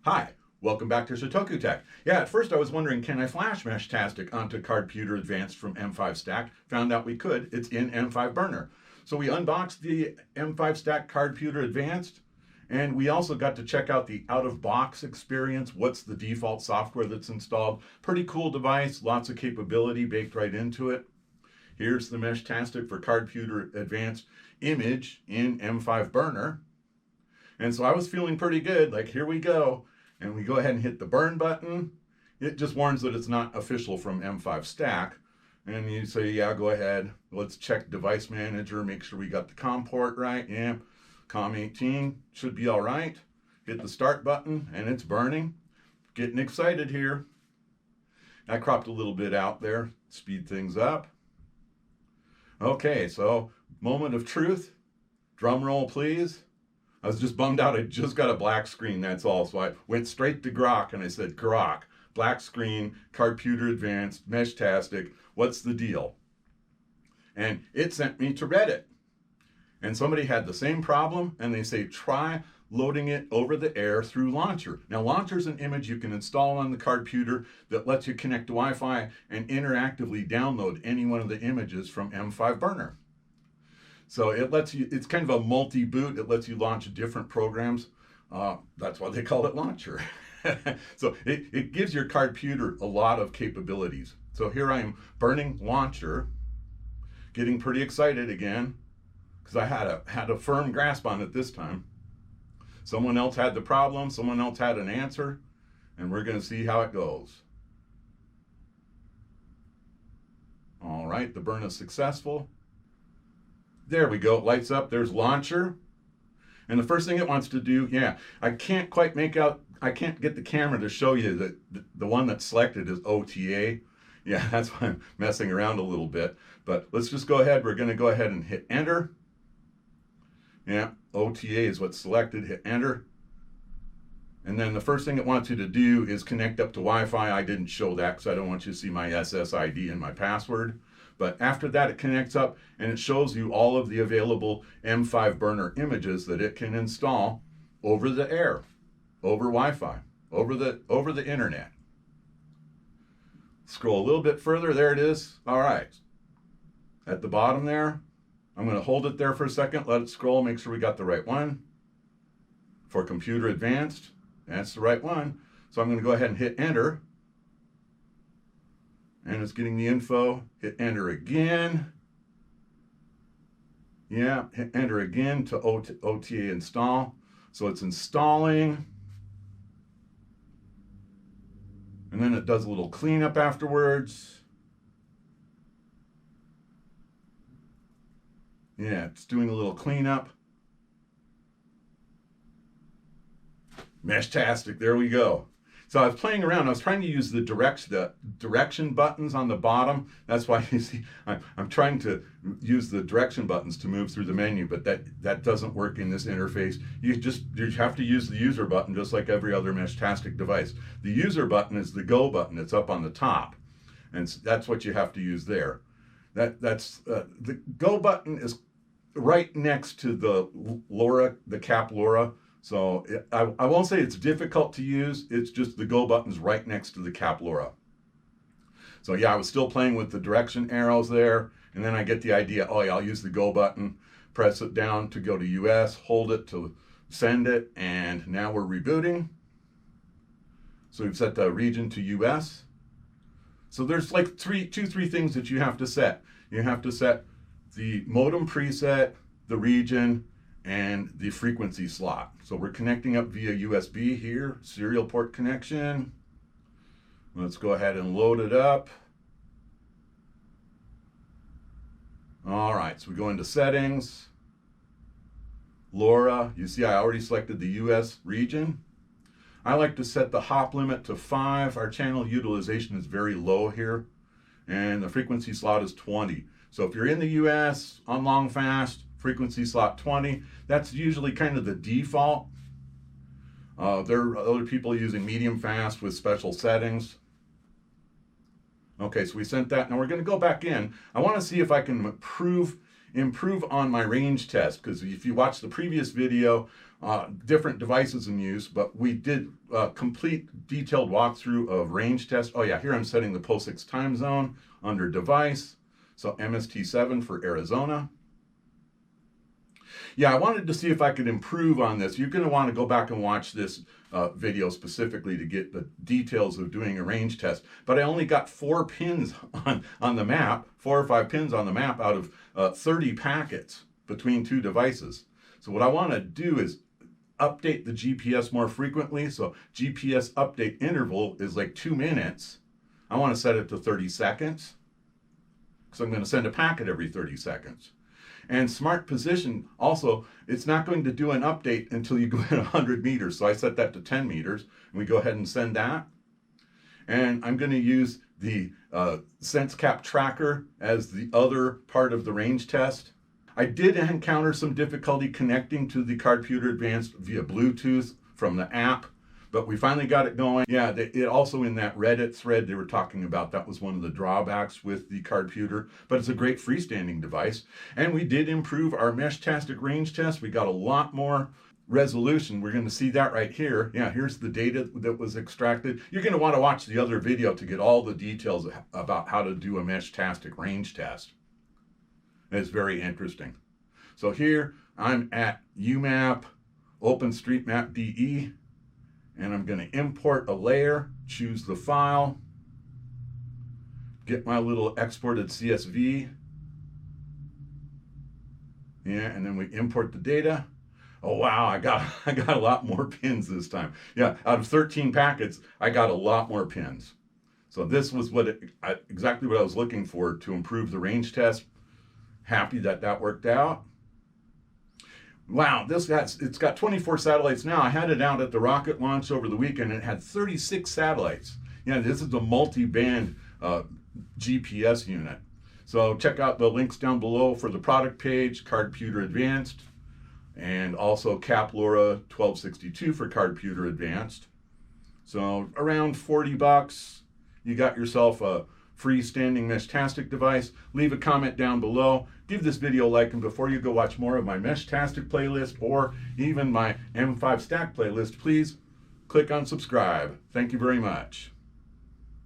Hi, welcome back to Shotoku Tech. Yeah, at first I was wondering, can I flash Meshtastic onto Cardputer Advanced from M5Stack? Found out we could. It's in M5 Burner. So we unboxed the M5Stack Cardputer Advanced, and we also got to check out the out-of-box experience. What's the default software that's installed? Pretty cool device, lots of capability baked right into it. Here's the Meshtastic for Cardputer Advanced image in M5 Burner. And so I was feeling pretty good, like here we go. And we go ahead and hit the burn button. It just warns that it's not official from M5Stack. And you say, yeah, go ahead. Let's check device manager, make sure we got the COM port right. Yeah, COM 18 should be all right. Hit the start button and it's burning. Getting excited here. I cropped a little bit out there, speed things up. Okay, so moment of truth. Drum roll, please. I was just bummed out. I just got a black screen, that's all. So I went straight to Grok and I said, Grok, black screen, Cardputer Advanced, Meshtastic, what's the deal? And it sent me to Reddit. And somebody had the same problem and they say, try loading it over the air through Launcher. Now, Launcher's an image you can install on the Cardputer that lets you connect to Wi-Fi and interactively download any one of the images from M5 Burner. So it lets you, it's kind of a multi-boot. It lets you launch different programs. That's why they call it Launcher. So it gives your Cardputer a lot of capabilities. So here I am burning Launcher, getting pretty excited again, because I had a firm grasp on it this time. Someone else had the problem, someone else had an answer, and we're going to see how it goes. All right, the burn is successful. There we go, it lights up, there's Launcher. And the first thing it wants to do, yeah, I can't quite make out, I can't get the camera to show you that the one that's selected is OTA. Yeah, that's why I'm messing around a little bit. But let's just go ahead, we're gonna go ahead and hit enter. Yeah, OTA is what's selected, hit enter. And then the first thing it wants you to do is connect up to Wi-Fi. I didn't show that because I don't want you to see my SSID and my password. But after that, it connects up and it shows you all of the available M5 Burner images that it can install over the air, over Wi-Fi, over the internet. Scroll a little bit further, there it is. All right. At the bottom there, I'm going to hold it there for a second, let it scroll, make sure we got the right one. For Computer Advanced, that's the right one. So I'm going to go ahead and hit enter. And it's getting the info. Hit enter again. Yeah, hit enter again to OTA install. So it's installing. And then it does a little cleanup afterwards. Yeah, it's doing a little cleanup. Meshtastic, there we go. So I was playing around. I was trying to use the direction buttons on the bottom. That's why you see I'm trying to use the direction buttons to move through the menu, but that doesn't work in this interface. You have to use the user button just like every other Meshtastic device. The user button is the go button. It's up on the top, and that's what you have to use there. The go button is right next to the Cap LoRa. So I won't say it's difficult to use, it's just the go button's right next to the Cap LoRa. So yeah, I was still playing with the direction arrows there, and then I get the idea, oh yeah, I'll use the go button, press it down to go to US, hold it to send it, and now we're rebooting. So we've set the region to US. So there's like three things that you have to set. You have to set the modem preset, the region, and the frequency slot. So we're connecting up via USB here, serial port connection. Let's go ahead and load it up. All right, so we go into settings. LoRa, you see I already selected the US region. I like to set the hop limit to 5. Our channel utilization is very low here, and the frequency slot is 20. So if you're in the US on long fast, frequency slot 20, that's usually kind of the default. There are other people using medium fast with special settings. Okay, so we sent that. Now we're going to go back in. I want to see if I can improve improve on my range test, because if you watch the previous video, different devices in use, but we did a complete detailed walkthrough of range test. Oh yeah, here I'm setting the POSIX time zone under device. So MST7 for Arizona. Yeah, I wanted to see if I could improve on this. You're going to want to go back and watch this video specifically to get the details of doing a range test. But I only got 4 pins on the map, 4 or 5 pins on the map out of 30 packets between 2 devices. So what I want to do is update the GPS more frequently. So GPS update interval is like 2 minutes. I want to set it to 30 seconds. So I'm going to send a packet every 30 seconds. And smart position also, it's not going to do an update until you go in 100 meters. So I set that to 10 meters, and we go ahead and send that. And I'm going to use the sense cap tracker as the other part of the range test. I did encounter some difficulty connecting to the Cardputer Advanced via Bluetooth from the app, but we finally got it going. Yeah, it also in that Reddit thread they were talking about, that was one of the drawbacks with the Cardputer, but it's a great freestanding device. And we did improve our Meshtastic range test. We got a lot more resolution. We're going to see that right here. Yeah, here's the data that was extracted. You're going to want to watch the other video to get all the details about how to do a Meshtastic range test. It's very interesting. So here I'm at UMAP OpenStreetMap DE, and I'm going to import a layer, choose the file, get my little exported CSV. Yeah, and then we import the data. Oh wow, I got a lot more pins this time. Yeah, out of 13 packets, I got a lot more pins. So this was exactly what I was looking for to improve the range test. Happy that worked out. Wow, it's got 24 satellites now. I had it out at the rocket launch over the weekend, and it had 36 satellites. Yeah, this is a multi-band GPS unit. So check out the links down below for the product page, Cardputer Advanced, and also Cap LoRa-1262 for Cardputer Advanced. So around 40 bucks, you got yourself a freestanding Meshtastic device. Leave a comment down below. Give this video a like, and before you go watch more of my Meshtastic playlist or even my M5Stack playlist, please click on subscribe. Thank you very much.